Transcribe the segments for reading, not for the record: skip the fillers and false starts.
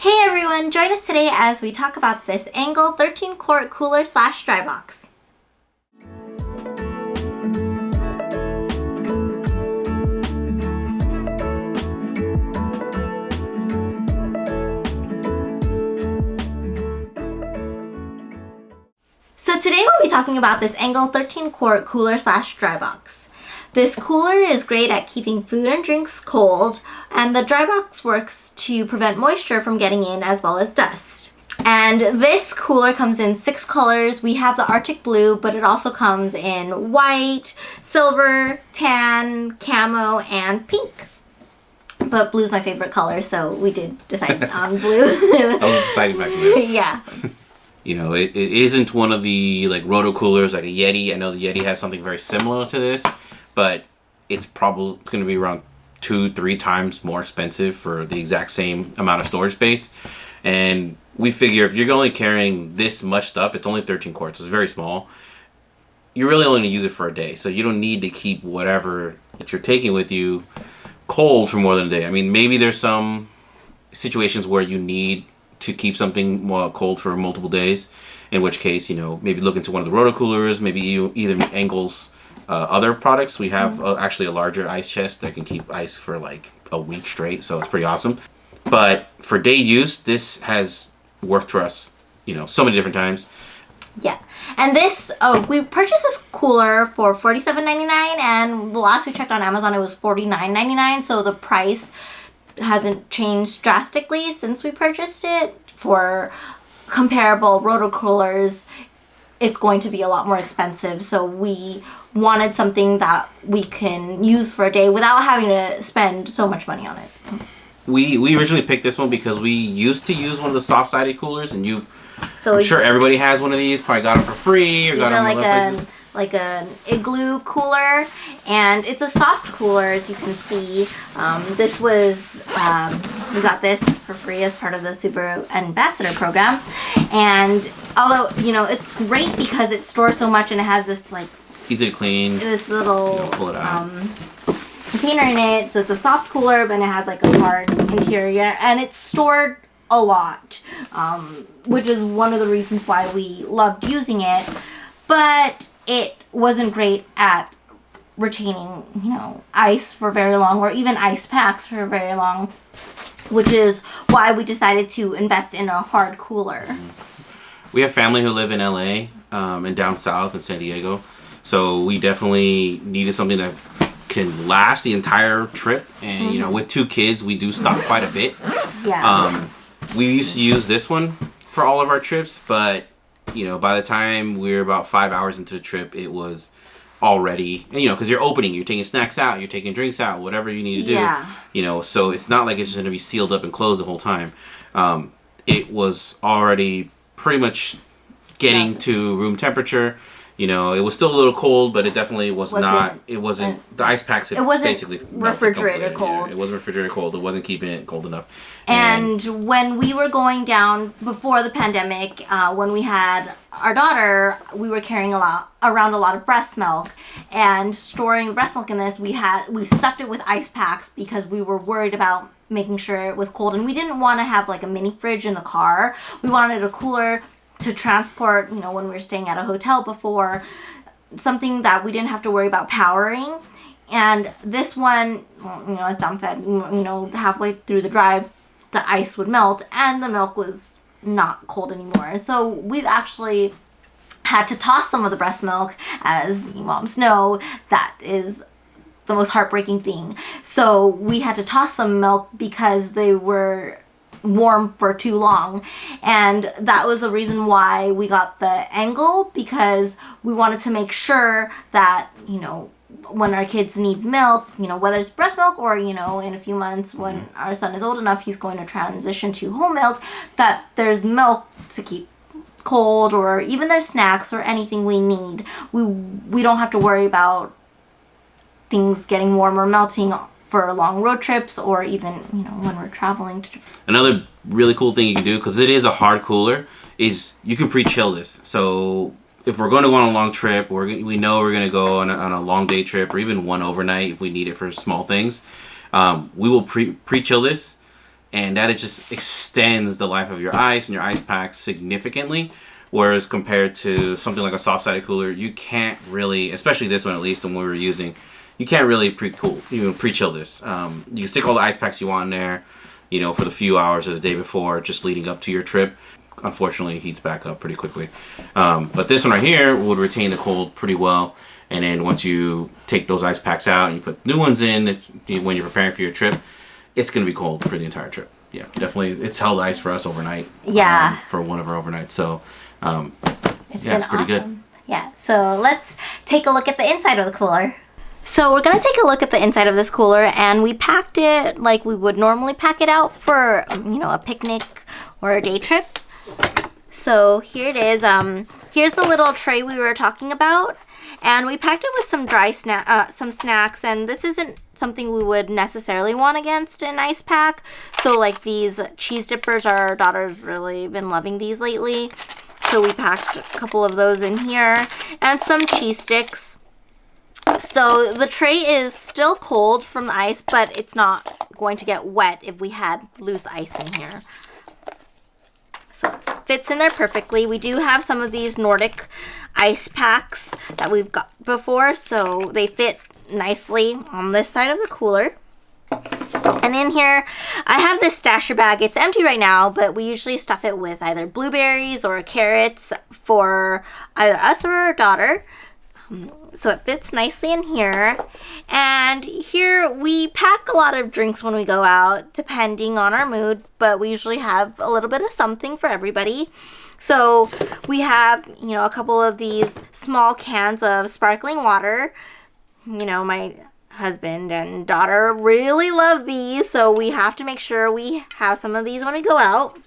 Hey everyone, join us today as we talk about this Engel 13-quart cooler / dry box. So today we'll be talking about this Engel 13-quart cooler / dry box. This cooler is great at keeping food and drinks cold, and the dry box works to prevent moisture from getting in as well as dust. And this cooler comes in 6 colors. We have the Arctic blue, but it also comes in white, silver, tan, camo, and pink. But blue's my favorite color, so we did decide on blue. I was deciding back then. Yeah. You know, it isn't one of the like roto coolers like a Yeti. I know the Yeti has something very similar to this, but it's probably going to be around 2-3 times more expensive for the exact same amount of storage space. And we figure if you're only carrying this much stuff, it's only 13 quarts, so it's very small. You're really only going to use it for a day, so you don't need to keep whatever that you're taking with you cold for more than a day. I mean, maybe there's some situations where you need to keep something cold for multiple days, in which case, you know, maybe look into one of the roto coolers, maybe either Engel's other products. We have actually a larger ice chest that can keep ice for like a week straight, so it's pretty awesome. But for day use, this has worked for us, you know, so many different times. Yeah, and this, we purchased this cooler for $47.99, and the last we checked on Amazon, it was $49.99, so the price hasn't changed drastically since we purchased it. For comparable roto coolers, it's going to be a lot more expensive, so we wanted something that we can use for a day without having to spend so much money on it. We originally picked this one because we used to use one of the soft-sided coolers, and I'm sure everybody has one of these, probably got them for free or got them in other places. Like an igloo cooler, and it's a soft cooler, as you can see. This was, we got this for free as part of the Subaru Ambassador program, and although, you know, it's great because it stores so much and it has this, like, easy to clean, this little, you know, pull it out. Container in it, so it's a soft cooler, but it has like a hard interior, and it's stored a lot, which is one of the reasons why we loved using it, but it wasn't great at retaining, you know, ice for very long, or even ice packs for very long, which is why we decided to invest in a hard cooler. We have family who live in LA and down south in San Diego, so we definitely needed something that can last the entire trip, and you know, with 2 kids, we do stop quite a bit. Yeah. We used to use this one for all of our trips, but you know, by the time we were about 5 hours into the trip, it was already, you know, because you're opening, you're taking snacks out, you're taking drinks out, whatever you need to do. Yeah. You know, so it's not like it's just going to be sealed up and closed the whole time. It was already pretty much getting to room temperature. You know, it was still a little cold, but it definitely wasn't the ice packs had basically refrigerator cold. Yeah, it wasn't refrigerator cold. It wasn't keeping it cold enough. And when we were going down before the pandemic, when we had our daughter, we were carrying around a lot of breast milk, and storing breast milk in this, we stuffed it with ice packs because we were worried about making sure it was cold, and we didn't want to have like a mini fridge in the car. We wanted a cooler to transport, you know, when we were staying at a hotel before, something that we didn't have to worry about powering. And this one, you know, as Dom said, you know, halfway through the drive, the ice would melt and the milk was not cold anymore. So we've actually had to toss some of the breast milk, as you moms know, that is the most heartbreaking thing. So we had to toss some milk because they were warm for too long, and that was the reason why we got the Engel, because we wanted to make sure that, you know, when our kids need milk, you know, whether it's breast milk or, you know, in a few months when our son is old enough, he's going to transition to whole milk, that there's milk to keep cold, or even there's snacks or anything we need. We don't have to worry about things getting warm or melting for long road trips, or even, you know, when we're traveling. Another really cool thing you can do, because it is a hard cooler, is you can pre-chill this. So if we're going to go on a long trip, we know we're going to go on a long day trip, or even one overnight if we need it for small things, we will pre-chill this and that it just extends the life of your ice and your ice packs significantly. Whereas compared to something like a soft-sided cooler, you can't really, especially this one at least, the one we were using, you can't really pre-chill this. You can stick all the ice packs you want in there, for the few hours of the day before, just leading up to your trip. Unfortunately, it heats back up pretty quickly. But this one right here would retain the cold pretty well. And then once you take those ice packs out and you put new ones in when you're preparing for your trip, it's going to be cold for the entire trip. Yeah, definitely. It's held ice for us overnight. Yeah. For one of our overnights. So, it's pretty awesome. good. Yeah, so let's take a look at the inside of the cooler. So we're going to take a look at the inside of this cooler, and we packed it like we would normally pack it out for, a picnic or a day trip. So here it is. Here's the little tray we were talking about. And we packed it with some some snacks, and this isn't something we would necessarily want against an ice pack. So like these cheese dippers, our daughter's really been loving these lately. So we packed a couple of those in here, and some cheese sticks. So the tray is still cold from the ice, but it's not going to get wet if we had loose ice in here. So it fits in there perfectly. We do have some of these Nordic ice packs that we've got before, so they fit nicely on this side of the cooler. And in here, I have this stasher bag. It's empty right now, but we usually stuff it with either blueberries or carrots for either us or our daughter. So it fits nicely in here. And here we pack a lot of drinks when we go out, depending on our mood, but we usually have a little bit of something for everybody. So we have, a couple of these small cans of sparkling water. My husband and daughter really love these, so we have to make sure we have some of these when we go out.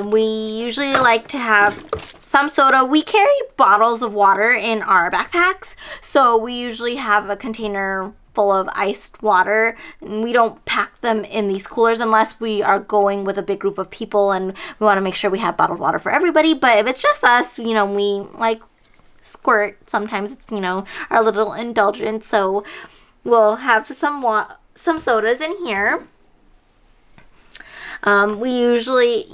We usually like to have some soda. We carry bottles of water in our backpacks, so we usually have a container full of iced water, and we don't pack them in these coolers unless we are going with a big group of people and we want to make sure we have bottled water for everybody. But if it's just us, we like squirt. Sometimes it's our little indulgence, so we'll have some sodas in here. We usually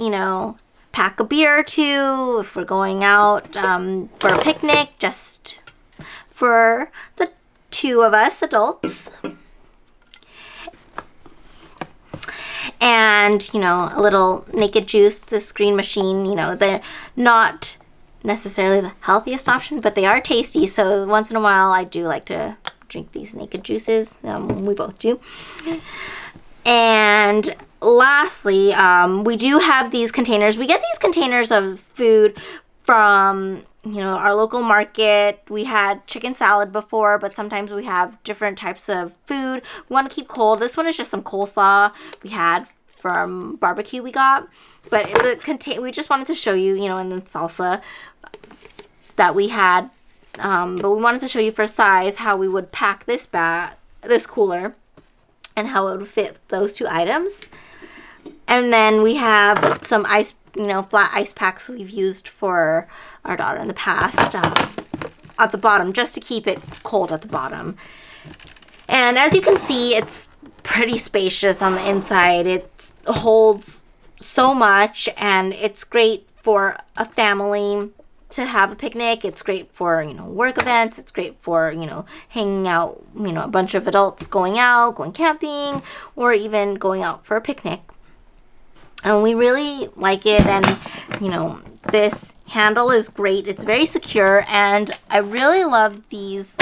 pack a beer or two if we're going out for a picnic, just for the two of us adults. And a little naked juice, this green machine. They're not necessarily the healthiest option, but they are tasty, so once in a while I do like to drink these naked juices. We both do. And lastly, we do have these containers. We get these containers of food from our local market. We had chicken salad before, but sometimes we have different types of food we want to keep cold. This one is just some coleslaw we had from barbecue we got, but we just wanted to show you, and the salsa that we had, but we wanted to show you for size how we would pack this cooler and how it would fit those two items. And then we have some ice, flat ice packs we've used for our daughter in the past at the bottom, just to keep it cold at the bottom. And as you can see, it's pretty spacious on the inside. It holds so much, and it's great for a family to have a picnic. It's great for, work events. It's great for, hanging out, a bunch of adults going camping, or even going out for a picnic. And we really like it, and this handle is great. It's very secure, and I really love these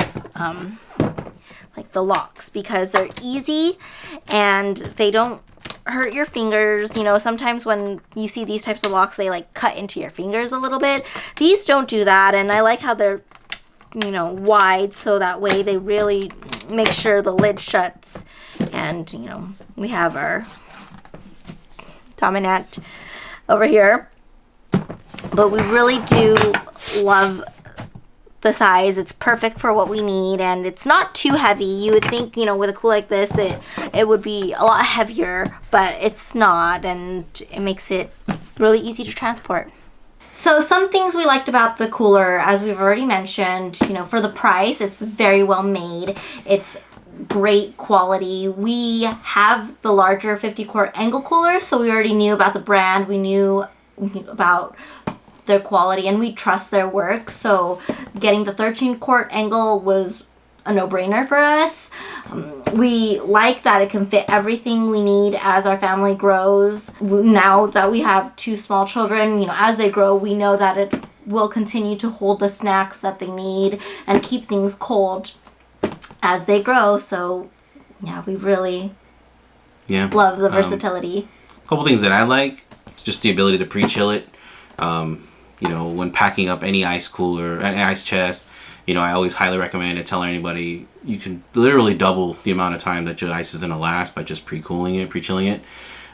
like the locks, because they're easy and they don't hurt your fingers. Sometimes when you see these types of locks, they like cut into your fingers a little bit. These don't do that, and I like how they're wide, so that way they really make sure the lid shuts. And we have our Dominant over here, but we really do love the size. It's perfect for what we need, and it's not too heavy. You would think, with a cooler like this, it would be a lot heavier, but it's not, and it makes it really easy to transport. So some things we liked about the cooler, as we've already mentioned, for the price, it's very well made. It's great quality. We have the larger 50-quart Engel Cooler, so we already knew about the brand. We knew about their quality, and we trust their work. So getting the 13-quart Engel was a no-brainer for us. We like that it can fit everything we need as our family grows. Now that we have 2 small children, as they grow, we know that it will continue to hold the snacks that they need and keep things cold as they grow. So yeah, we really love the versatility. A couple things that I like, just the ability to pre-chill it. When packing up any ice cooler, an ice chest, I always highly recommend it. Tell anybody you can literally double the amount of time that your ice is going to last by just pre-cooling it, pre-chilling it.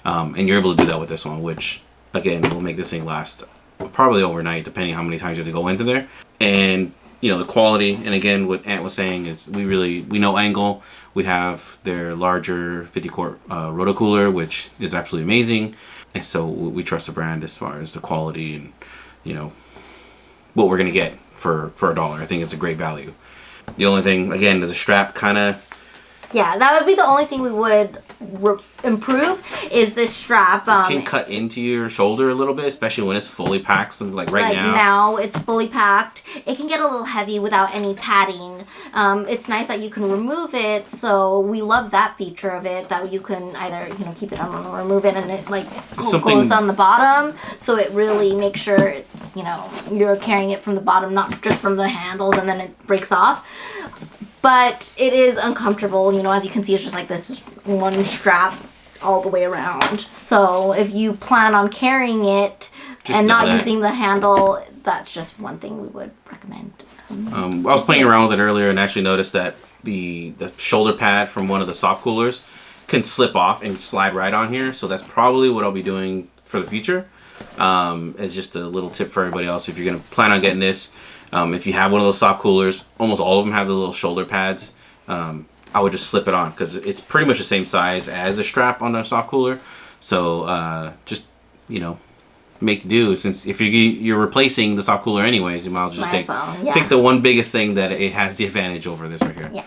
And you're able to do that with this one, which, again, will make this thing last probably overnight, depending how many times you have to go into there. And, the quality, and again, what Ant was saying is we know Engel. We have their larger 50-quart roto cooler, which is absolutely amazing. And so we trust the brand as far as the quality and, what we're going to get for $1. I think it's a great value. The only thing, again, is a strap kind of... Yeah, that would be the only thing we would improve is this strap. It can cut into your shoulder a little bit, especially when it's fully packed. So like now it's fully packed. It can get a little heavy without any padding. It's nice that you can remove it. So we love that feature of it, that you can either keep it on or remove it, and it goes on the bottom. So it really makes sure it's you're carrying it from the bottom, not just from the handles, and then it breaks off. But it is uncomfortable, as you can see, it's just like this one strap all the way around. So if you plan on carrying it and not using the handle, that's just one thing we would recommend. I was playing around with it earlier and actually noticed that the shoulder pad from one of the soft coolers can slip off and slide right on here. So that's probably what I'll be doing for the future. As just a little tip for everybody else, if you're going to plan on getting this, if you have one of those soft coolers, almost all of them have the little shoulder pads. I would just slip it on because it's pretty much the same size as the strap on the soft cooler. So just make do, since if you're replacing the soft cooler anyways, you might as well just take the one biggest thing that it has the advantage over this right here. Yeah.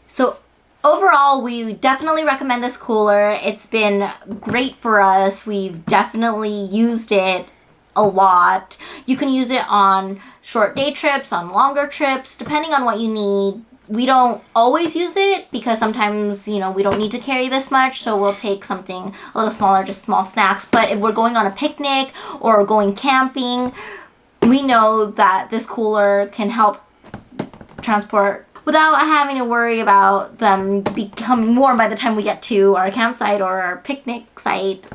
So overall, we definitely recommend this cooler. It's been great for us. We've definitely used it a lot. You can use it on short day trips, on longer trips, depending on what you need. We don't always use it because sometimes, we don't need to carry this much, so we'll take something a little smaller, just small snacks. But if we're going on a picnic or going camping, we know that this cooler can help transport without having to worry about them becoming warm by the time we get to our campsite or our picnic site.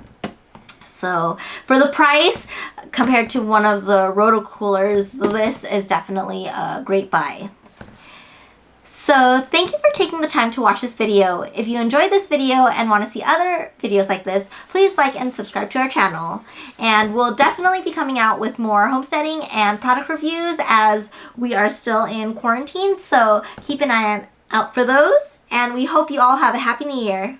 So for the price, compared to one of the roto coolers, this is definitely a great buy. So thank you for taking the time to watch this video. If you enjoyed this video and want to see other videos like this, please like and subscribe to our channel. And we'll definitely be coming out with more homesteading and product reviews as we are still in quarantine. So keep an eye out for those. And we hope you all have a happy new year.